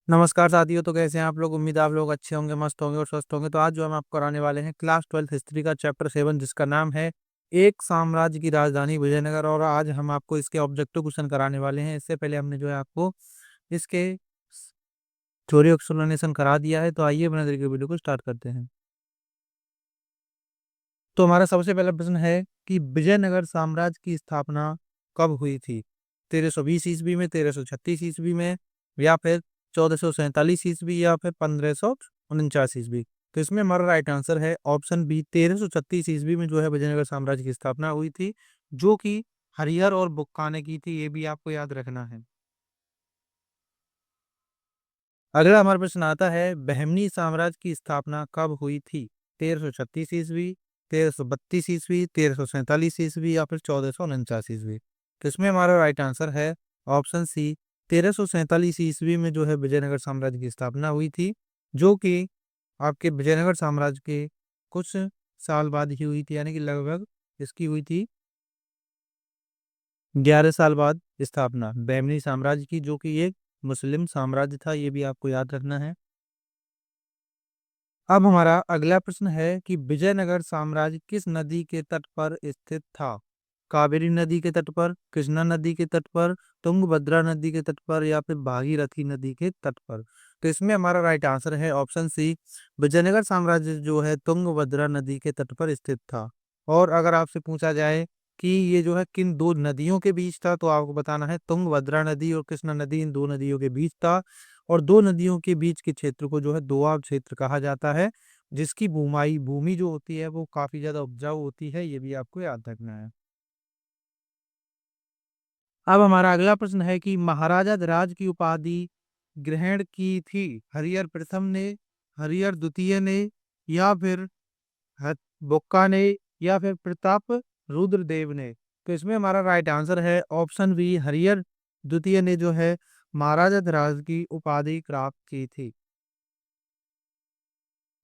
नमस्कार साथियों। तो कैसे हैं आप लोग? उम्मीद है आप लोग अच्छे होंगे, मस्त होंगे और स्वस्थ होंगे। तो आज जो हम आपको कराने वाले हैं क्लास 12th हिस्ट्री का चैप्टर 7, जिसका नाम है एक साम्राज्य की राजधानी विजयनगर। और आज हम आपको इसके ऑब्जेक्टिव क्वेश्चन कराने वाले हैं। इससे पहले हमने जो है आपको इसके थ्योरी एक्सप्लेनेशन करा दिया है। तो आइए अपने तरीके वीडियो को स्टार्ट करते हैं। तो हमारा सबसे पहला प्रश्न है कि विजयनगर साम्राज्य की स्थापना कब हुई थी? 1320 ईस्वी में, 1336 ईस्वी में, या फिर 1447 ईस्वी, या फिर 1549 ईस्वी। तो इसमें हमारा राइट आंसर है ऑप्शन बी, 1336 ईस्वी में जो है विजयनगर साम्राज्य की स्थापना हुई थी, जो कि हरिहर और बुक्का ने की थी। ये भी आपको याद रखना है। अगला हमारा प्रश्न आता है, बहमनी साम्राज्य की स्थापना कब हुई थी? 1336 ईस्वी, 1332 ईस्वी, 1347 ईस्वी, या फिर 1449 ईस्वी। तो इसमें हमारा राइट आंसर है ऑप्शन सी, 1347 ईस्वी में जो है विजयनगर साम्राज्य की स्थापना हुई थी, जो कि आपके विजयनगर साम्राज्य के कुछ साल बाद ही हुई थी, यानी कि लगभग इसकी हुई थी 11 साल बाद स्थापना बहमनी साम्राज्य की, जो कि एक मुस्लिम साम्राज्य था। ये भी आपको याद रखना है। अब हमारा अगला प्रश्न है कि विजयनगर साम्राज्य किस नदी के तट पर स्थित था? कावेरी नदी के तट पर, कृष्णा नदी के तट पर, तुंगभद्रा नदी के तट पर, या फिर भागीरथी नदी के तट पर। तो इसमें हमारा राइट आंसर है ऑप्शन सी, विजयनगर साम्राज्य जो है तुंगभद्रा नदी के तट पर स्थित था। और अगर आपसे पूछा जाए कि ये जो है किन दो नदियों के बीच था, तो आपको बताना है तुंगभद्रा नदी और कृष्णा नदी इन दो नदियों के बीच था। और दो नदियों के बीच के क्षेत्र को जो है दोआब क्षेत्र कहा जाता है, जिसकी भूमाई भूमि जो होती है वो काफी ज्यादा उपजाऊ होती है। ये भी आपको याद रखना है। अब हमारा अगला प्रश्न है कि महाराजा धिराज की उपाधि ग्रहण की थी हरिहर प्रथम ने, हरिहर द्वितीय ने, या फिर बुक्का ने, या फिर प्रताप रुद्रदेव ने। तो इसमें हमारा राइट आंसर है ऑप्शन बी, हरिहर द्वितीय ने जो है महाराजा धिराज की उपाधि प्राप्त की थी।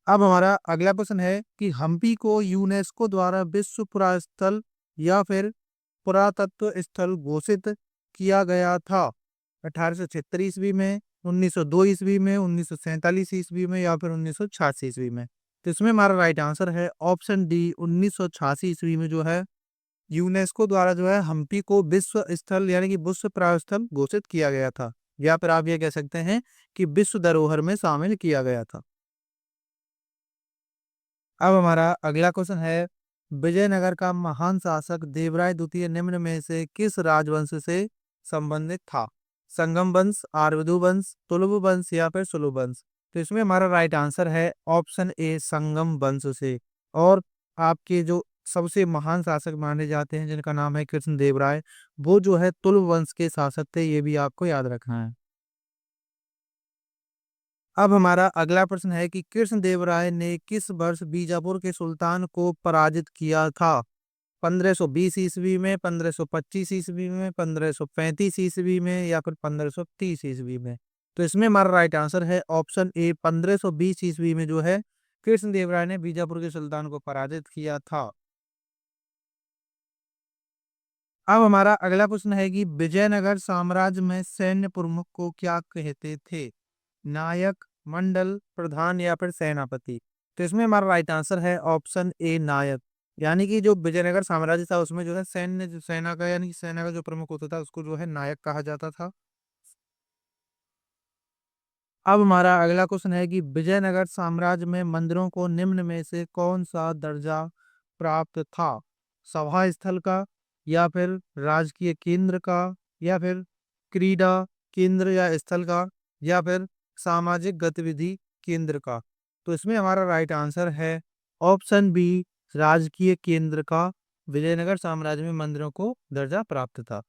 अब हमारा अगला प्रश्न है कि हम्पी को यूनेस्को द्वारा विश्व पुरास्थल या फिर पुरातत्व स्थल घोषित किया गया था 1876 ईस्वी में, 1902 ईस्वी में, 1947 ईस्वी में, या फिर 1986 ईस्वी में। तो इसमें हमारा राइट आंसर है ऑप्शन डी, 1986 ईस्वी में जो है यूनेस्को द्वारा जो है हम्पी को विश्व स्थल यानी कि विश्व पुरास्थल घोषित किया गया था, या फिर आप ये कह सकते हैं कि विश्व धरोहर में शामिल किया गया था। अब हमारा अगला क्वेश्चन है, विजयनगर का महान शासक देवराय द्वितीय निम्न में से किस राजवंश से संबंधित था? संगम वंश, आरवधु वंश, तुलुव वंश, या फिर सुलभ वंश। तो इसमें हमारा राइट आंसर है ऑप्शन ए, संगम वंश से। और आपके जो सबसे महान शासक माने जाते हैं जिनका नाम है कृष्ण देव राय, वो जो है तुलुव वंश के शासक थे। ये भी आपको याद रखना है। अब हमारा अगला प्रश्न है कि कृष्णदेवराय ने किस वर्ष बीजापुर के सुल्तान को पराजित किया था? 1520 ईस्वी में, 1525 ईस्वी में, 1535 ईस्वी में, या फिर 1530 ईस्वी में। तो इसमें हमारा राइट आंसर है ऑप्शन ए, 1520 ईस्वी में जो है कृष्णदेवराय ने बीजापुर के सुल्तान को पराजित किया था। अब हमारा अगला प्रश्न है कि विजयनगर साम्राज्य में सैन्य प्रमुख को क्या कहते थे? नायक, मंडल, प्रधान, या फिर सेनापति। तो इसमें हमारा राइट आंसर है ऑप्शन ए, नायक। यानी कि जो विजयनगर साम्राज्य था उसमें जो है सैन्य जो सेना का यानी कि सेना का जो प्रमुख होता था उसको जो है नायक कहा जाता था। अब हमारा अगला क्वेश्चन है कि विजयनगर साम्राज्य में मंदिरों को निम्न में से कौन सा दर्जा प्राप्त था? सभा स्थल का, या फिर राजकीय केंद्र का, या फिर क्रीड़ा केंद्र या स्थल का, या फिर सामाजिक गतिविधि केंद्र का। तो इसमें हमारा राइट आंसर है ऑप्शन बी, राजकीय केंद्र का। विजयनगर साम्राज्य में मंदिरों को दर्जा प्राप्त था।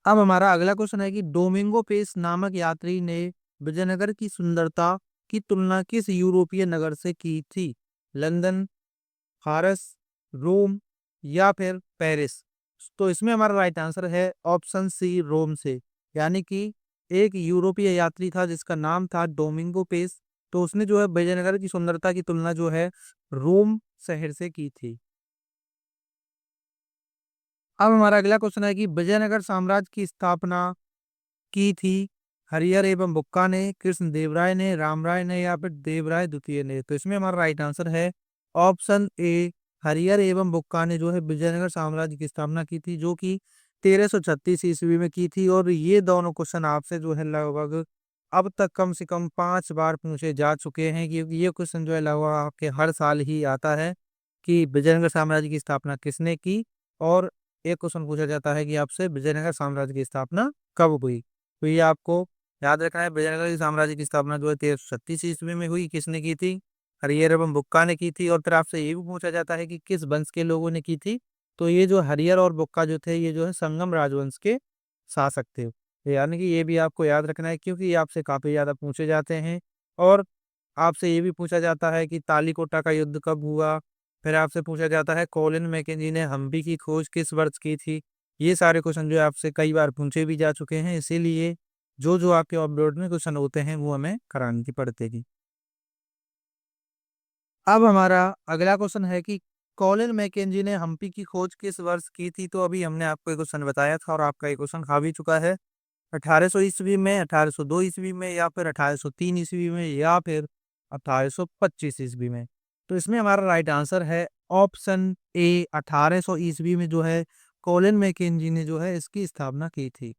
अब हमारा अगला क्वेश्चन है कि डोमिंगो पेस नामक यात्री ने विजयनगर की सुंदरता की तुलना किस यूरोपीय नगर से की थी? लंदन, फारस, रोम, या फिर पेरिस। तो इसमें हमारा राइट आंसर है ऑप्शन सी, रोम से। यानी कि एक यूरोपीय यात्री था जिसका नाम था डोमिंगो पेस। तो उसने जो है विजयनगर की सुंदरता की तुलना जो है रोम शहर से की थी। अब हमारा अगला क्वेश्चन है कि विजयनगर साम्राज्य की स्थापना की थी हरिहर एवं बुक्का ने, कृष्णदेवराय ने, रामराय ने या फिर देवराय द्वितीय ने? तो इसमें हमारा राइट आंसर है ऑप्शन ए, हरिहर एवं बुक्का ने जो है विजयनगर साम्राज्य की स्थापना की थी, जो कि 1336 ईस्वी में की थी। और ये दोनों क्वेश्चन आपसे जो है लगभग अब तक कम से कम 5 बार पूछे जा चुके हैं, क्योंकि ये क्वेश्चन जो है लगभग आपके हर साल ही आता है कि विजयनगर साम्राज्य की स्थापना किसने की। और एक क्वेश्चन पूछा जाता है कि आपसे विजयनगर साम्राज्य की स्थापना कब हुई। तो ये आपको याद रखना है, विजयनगर की साम्राज्य की स्थापना जो है 1336 ईस्वी में हुई। किसने की थी? हरिहर एवं बुक्का ने की थी। और फिर आपसे ये भी पूछा जाता है कि किस वंश के लोगों ने की थी। तो ये जो हरिहर और बुक्का जो थे, ये जो है संगम राजवंश के शासक थे। तो यानी कि ये भी आपको याद रखना है, क्योंकि ये आपसे काफी ज्यादा पूछे जाते हैं। और आपसे ये भी पूछा जाता है कि तालीकोटा का युद्ध कब हुआ। फिर आपसे पूछा जाता है कोलिन मैकेंजी ने हम्पी की खोज किस वर्ष की थी। ये सारे क्वेश्चन जो है आपसे कई बार पूछे भी जा चुके हैं, इसीलिए जो जो आपके अपलोड में क्वेश्चन होते हैं वो हमें कराने की पड़ते हैं। अब हमारा अगला क्वेश्चन है कि कॉलिन मैकेंजी ने हम्पी की खोज किस वर्ष की थी। तो अभी हमने आपको एक क्वेश्चन बताया था और आपका एक क्वेश्चन खा भी चुका है। 1800 ईस्वी में, 1802 ईस्वी में, या फिर 1803 ईस्वी में, या फिर 1825 ईस्वी में? तो इसमें हमारा राइट आंसर है ऑप्शन ए, 1800 ईस्वी में जो है कॉलिन मैकेंजी ने जो है इसकी स्थापना की थी।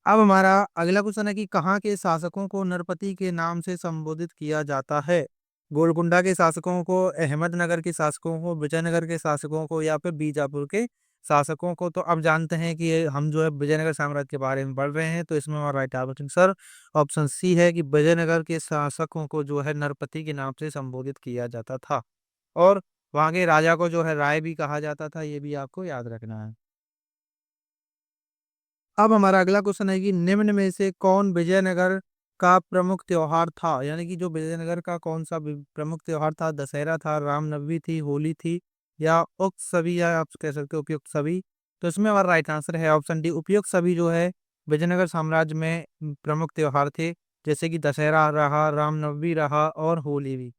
अब हमारा अगला क्वेश्चन है कि कहाँ के शासकों को नरपति के नाम से संबोधित किया जाता है? गोलकुंडा के शासकों को, अहमदनगर के शासकों को, विजयनगर के शासकों को, या फिर बीजापुर के शासकों को? तो अब जानते हैं कि हम जो है विजयनगर साम्राज्य के बारे में पढ़ रहे हैं, तो इसमें हमारा राइट आंसर ऑप्शन सी है कि विजयनगर के शासकों को जो है नरपति के नाम से संबोधित किया जाता था। और वहां के राजा को जो है राय भी कहा जाता था, ये भी आपको याद रखना है। अब हमारा अगला क्वेश्चन है कि निम्न में से कौन विजयनगर का प्रमुख त्योहार था? यानी कि जो विजयनगर का कौन सा प्रमुख त्योहार था? दशहरा था, रामनवमी थी, होली थी, या उक्त सभी, या आप कह सकते हो उपयुक्त सभी? तो इसमें हमारा राइट आंसर है ऑप्शन डी, उपयुक्त सभी जो है विजयनगर साम्राज्य में प्रमुख त्योहार थे। जैसे कि दशहरा रहा, रामनवमी रहा और होली भी।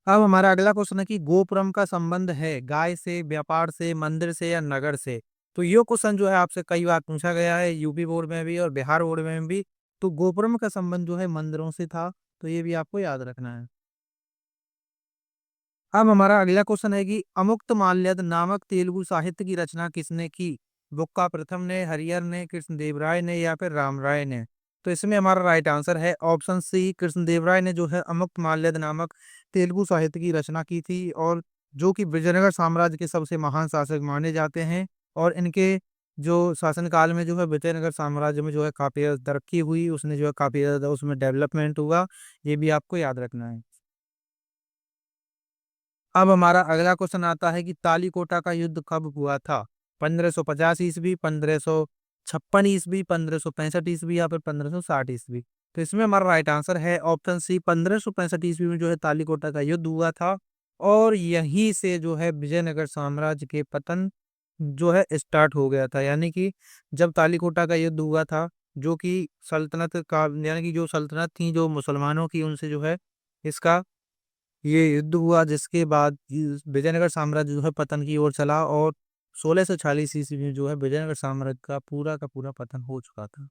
अब हमारा अगला क्वेश्चन है कि गोपुरम का संबंध है गाय से, व्यापार से, मंदिर से, या नगर से? तो ये क्वेश्चन जो है आपसे कई बार पूछा गया है, यूपी बोर्ड में भी और बिहार बोर्ड में भी। तो गोपुरम का संबंध जो है मंदिरों से था, तो ये भी आपको याद रखना है। अब हमारा अगला क्वेश्चन है कि अमुक्तमाल्यद नामक तेलुगु साहित्य की रचना किसने की? बुक्का प्रथम ने, हरिहर ने, कृष्णदेवराय ने, या फिर रामराय ने? तो इसमें हमारा राइट आंसर है ऑप्शन सी, कृष्णदेवराय ने जो है अमुक्तमाल्यद नामक तेलुगु साहित्य की रचना की थी। और जो कि विजयनगर साम्राज्य के सबसे महान शासक माने जाते हैं। और इनके जो शासनकाल में जो है विजयनगर साम्राज्य में जो है काफी ज्यादा तरक्की हुई, उसने जो है काफी ज्यादा उसमें डेवलपमेंट हुआ। ये भी आपको याद रखना है। अब हमारा अगला क्वेश्चन आता है कि तालीकोटा का युद्ध कब हुआ था? 1550 ईस्वी, 1556 ईस्वी, 1565 ईस्वी, या फिर 1560 ईस्वी? तो इसमें हमारा राइट आंसर है ऑप्शन सी, 1565 ईस्वी में जो है तालीकोटा का युद्ध हुआ था। और यहीं से जो है विजयनगर साम्राज्य के पतन जो है स्टार्ट हो गया था। यानी कि जब तालीकोटा का युद्ध हुआ था, जो कि सल्तनत का, यानी कि जो सल्तनत थी जो मुसलमानों की, उनसे जो है इसका ये युद्ध हुआ, जिसके बाद विजयनगर साम्राज्य जो है पतन की ओर चला। और 1640 ईस्वी में जो है विजयनगर साम्राज्य का पूरा पतन हो चुका था।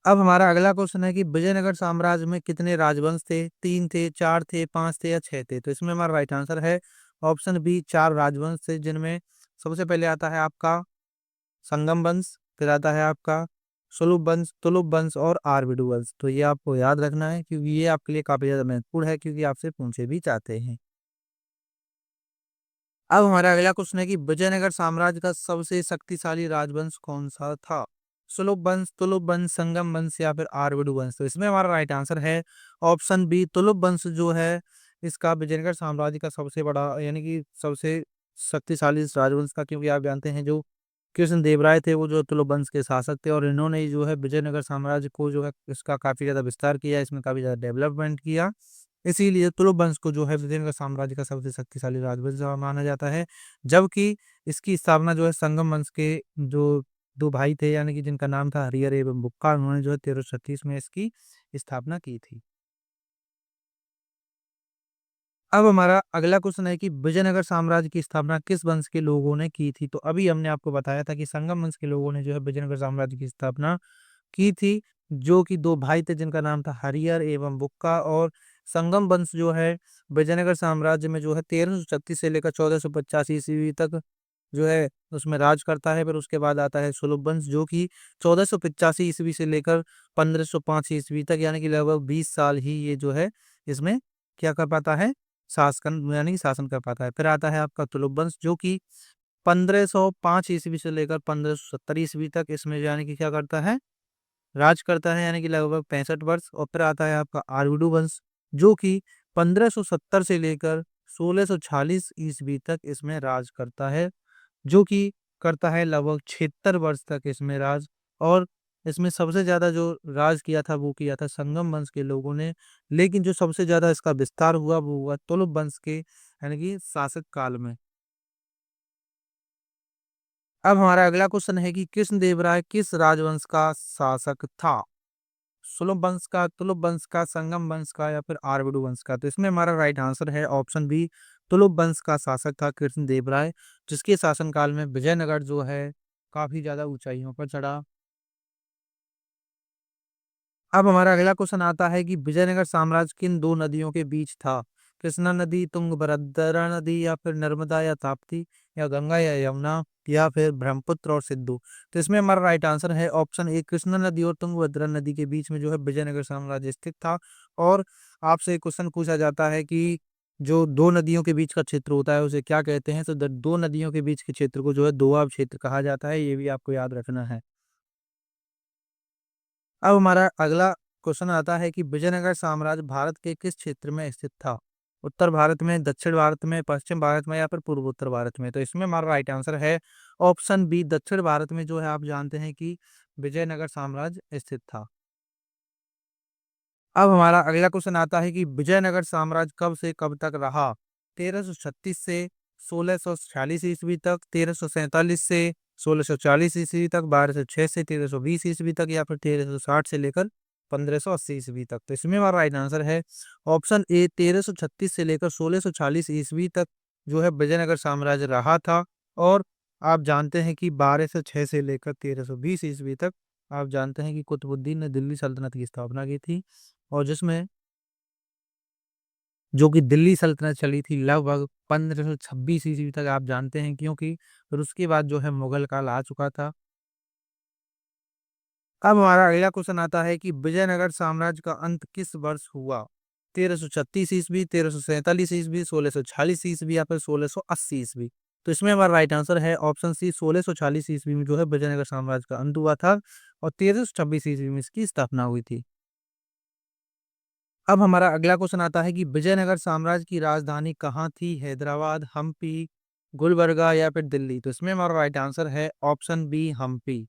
अब हमारा अगला क्वेश्चन है कि विजयनगर साम्राज्य में कितने राजवंश थे? 3 थे, 4 थे, 5 थे, या 6 थे? तो इसमें हमारा राइट आंसर है ऑप्शन बी, 4 राजवंश थे, जिनमें सबसे पहले आता है आपका संगम वंश, फिर आता है आपका सुलभ वंश, तुलुप वंश और आरविडु वंश। तो ये आपको याद रखना है, क्योंकि ये आपके लिए काफी ज्यादा महत्वपूर्ण है, क्योंकि आपसे पूछे भी जाते हैं। अब हमारा अगला क्वेश्चन है कि विजयनगर साम्राज्य का सबसे शक्तिशाली राजवंश कौन सा था? सुलभ वंश, तुलुप वंश, संगम वंश, या फिर आरविडु वंश? तो इसमें हमारा राइट आंसर है ऑप्शन बी, तुलुप वंश जो है इसका विजयनगर साम्राज्य का सबसे बड़ा, यानी कि सबसे शक्तिशाली इस राजवंश का। क्योंकि आप जानते हैं जो कृष्णदेवराय थे वो जो तुलुप वंश के शासक थे, और इन्होंने ही जो है विजयनगर साम्राज्य को जो है इसका काफी ज्यादा विस्तार किया, इसमें काफी ज्यादा डेवलपमेंट किया। इसीलिए तुलुप वंश को जो है विजयनगर साम्राज्य का सबसे शक्तिशाली राजवंश माना जाता है। जबकि इसकी स्थापना जो है संगम वंश के जो दो भाई थे, यानी कि जिनका नाम था हरिहर एवं बुक्का, उन्होंने जो है 1336 में इसकी स्थापना की थी। अब हमारा अगला क्वेश्चन है कि विजयनगर साम्राज्य की स्थापना किस वंश के लोगों ने की थी? तो अभी हमने आपको बताया था कि संगम वंश के लोगों ने जो है विजयनगर साम्राज्य की स्थापना की थी, जो कि 2 भाई थे जिनका नाम था हरिहर एवं बुक्का। और संगम वंश जो है विजयनगर साम्राज्य में जो है 1336 से लेकर 1485 ईस्वी तक जो है उसमें राज करता है। फिर उसके बाद आता है सुलभ वंश, जो कि 1485 ईस्वी से लेकर 1505 ईस्वी तक, यानी कि लगभग 20 साल ही ये जो है इसमें क्या कर पाता है, शासन यानी कि शासन कर पाता है। फिर आता है आपका तुलुप वंश, जो कि 1505 ईस्वी से लेकर 1570 ईस्वी तक इसमें यानी कि क्या करता है, राज करता है, यानी कि लगभग 65 वर्ष। और फिर आता है आपका आर्युडु वंश, जो कि 1570 से लेकर 1646 ईस्वी तक इसमें राज करता है, जो कि करता है लगभग 76 वर्ष तक इसमें राज। और इसमें सबसे ज्यादा जो राज किया था वो किया था संगम वंश के लोगों ने, लेकिन जो सबसे ज्यादा इसका विस्तार हुआ वो हुआ तुलुप वंश के यानी कि शासक काल में। अब हमारा अगला क्वेश्चन है कि कृष्णदेवराय किस राजवंश का शासक था? सुलभ वंश का, तुलुप वंश का, संगम वंश का, या फिर आर्यभट्ट वंश का? तो इसमें हमारा राइट आंसर है ऑप्शन बी, तुलुप वंश का शासक था कृष्णदेवराय, जिसके शासनकाल में विजयनगर जो है काफी ज्यादा ऊंचाइयों पर चढ़ा। अब हमारा अगला क्वेश्चन आता है कि विजयनगर साम्राज्य किन 2 नदियों के बीच था? कृष्णा नदी, तुंगभद्रा नदी, या फिर नर्मदा या ताप्ती, या गंगा या यमुना, या फिर ब्रह्मपुत्र और सिंधु? तो इसमें हमारा राइट आंसर है ऑप्शन ए, कृष्णा नदी और तुंगभद्रा नदी के बीच में जो है विजयनगर साम्राज्य स्थित था। और आपसे क्वेश्चन पूछा जाता है कि जो 2 नदियों के बीच का क्षेत्र होता है उसे क्या कहते हैं? तो 2 नदियों के बीच के क्षेत्र को जो है दोआब क्षेत्र कहा जाता है, ये भी आपको याद रखना है। अब हमारा अगला क्वेश्चन आता है कि विजयनगर साम्राज्य भारत के किस क्षेत्र में स्थित था? उत्तर भारत में, दक्षिण भारत में, पश्चिम भारत में, या फिर पूर्वोत्तर भारत में? तो इसमें हमारा राइट आंसर है ऑप्शन बी, दक्षिण भारत में जो है आप जानते हैं कि विजयनगर साम्राज्य स्थित था। अब हमारा अगला क्वेश्चन आता है कि विजयनगर साम्राज्य कब से कब तक रहा? 1336 से 1646 ईस्वी तक, 1347 से 1640 ईस्वी तक, 1206 से 1320 ईस्वी तक, या फिर 1360 से लेकर 1580 ईस्वी तक? तो इसमें हमारा राइट आंसर है ऑप्शन ए, 1336 से लेकर 1640 ईस्वी तक जो है विजयनगर साम्राज्य रहा था। और आप जानते हैं कि 1206 से लेकर 1320 ईस्वी तक आप जानते हैं कि कुतुबुद्दीन ने दिल्ली सल्तनत की स्थापना की थी, और जिसमें जो कि दिल्ली सल्तनत चली थी लगभग 1526 ईस्वी तक, आप जानते हैं, क्योंकि फिर उसके बाद जो है मुगल काल आ चुका था। अब हमारा अगला क्वेश्चन आता है कि विजयनगर साम्राज्य का अंत किस वर्ष हुआ? 1336 ईस्वी, 1347 ईस्वी, 1646 ईस्वी, या फिर 1680 ईस्वी? तो इसमें हमारा राइट आंसर है ऑप्शन सी, 1646 ईस्वी में जो है विजयनगर साम्राज्य का अंत हुआ था, और 1326 ईस्वी में इसकी स्थापना हुई थी। अब हमारा अगला क्वेश्चन आता है कि विजयनगर साम्राज्य की राजधानी कहाँ थी? हैदराबाद, हम्पी, गुलबर्गा, या फिर दिल्ली? तो इसमें हमारा राइट आंसर है ऑप्शन बी, हम्पी।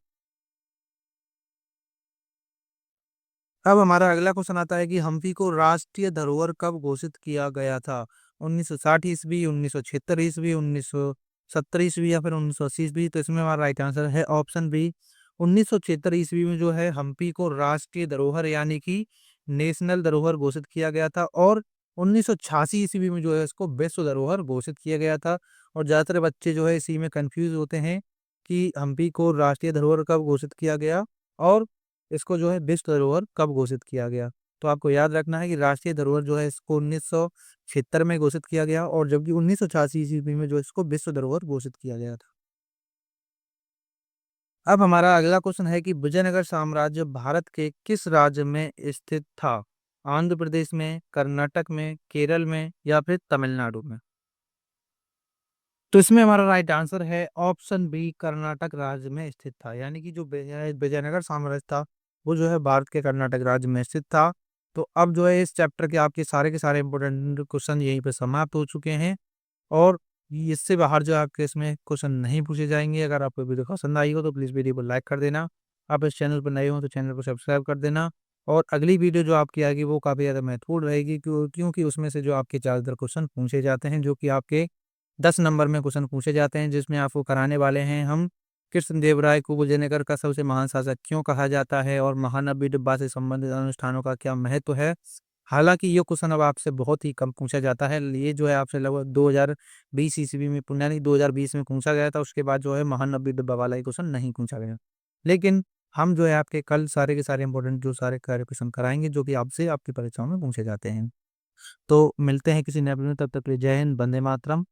अब हमारा अगला क्वेश्चन आता है कि हम्पी को राष्ट्रीय धरोहर कब घोषित किया गया था? 1960 ईस्वी, 1976 ईस्वी, 1970 ईस्वी, या फिर 1980 ईस्वी? तो इसमें हमारा राइट आंसर है ऑप्शन बी, 1976 ईस्वी में जो है हम्पी को राष्ट्रीय धरोहर यानी कि नेशनल धरोहर घोषित किया गया था। और 1986 ईस्वी में जो है इसको विश्व धरोहर घोषित किया गया था। और ज्यादातर बच्चे जो है इसी में कंफ्यूज होते हैं कि हम्पी को राष्ट्रीय धरोहर कब घोषित किया गया और इसको जो है विश्व धरोहर कब घोषित किया गया। तो आपको याद रखना है कि राष्ट्रीय धरोहर जो है इसको 1976 में घोषित किया गया, और जबकि 1986 ईस्वी में जो इसको विश्व धरोहर घोषित किया गया था। अब हमारा अगला क्वेश्चन है कि विजयनगर साम्राज्य भारत के किस राज्य में स्थित था? आंध्र प्रदेश में, कर्नाटक में, केरल में, या फिर तमिलनाडु में? तो इसमें हमारा राइट आंसर है ऑप्शन बी, कर्नाटक राज्य में स्थित था, यानी कि जो विजयनगर साम्राज्य था वो जो है भारत के कर्नाटक राज्य में स्थित था। तो अब जो है इस चैप्टर के सारे इंपोर्टेंट क्वेश्चन यहीं पे समाप्त हो चुके हैं, और इससे बाहर जो आपके इसमें क्वेश्चन नहीं पूछे जाएंगे। अगर आपको वीडियो पसंद आई हो तो प्लीज़ वीडियो को लाइक कर देना। आप इस चैनल पर नए हो तो चैनल को सब्सक्राइब कर देना। और अगली वीडियो जो आपकी आएगी वो काफ़ी ज़्यादा महत्वपूर्ण रहेगी, क्योंकि उसमें से जो आपके ज़्यादातर क्वेश्चन पूछे जाते हैं, जो कि आपके 10 नंबर में क्वेश्चन पूछे जाते हैं, जिसमें आपको कराने वाले हैं हम कृष्णदेवराय को विजयनगर का सबसे महान शासक क्यों कहा जाता है, और महानबी डिब्बा से संबंधित अनुष्ठानों का क्या महत्व है, हालाँकि ये क्वेश्चन अब आपसे बहुत ही कम पूछा जाता है। ये जो है आपसे लगभग 2020 ईस्वी में यानी 2020 में पूछा गया था, उसके बाद जो है महानबी डिब्बा वाला ये क्वेश्चन नहीं पूछा गया। लेकिन हम जो है आपके कल सारे के सारे इंपॉर्टेंट जो सारे कार्य क्वेश्चन कराएँगे, जो कि आपसे आपकी परीक्षाओं में पूछे जाते हैं। तो मिलते हैं किसी नए वीडियो में, तब तक के लिए जय हिंद, वंदे मातरम।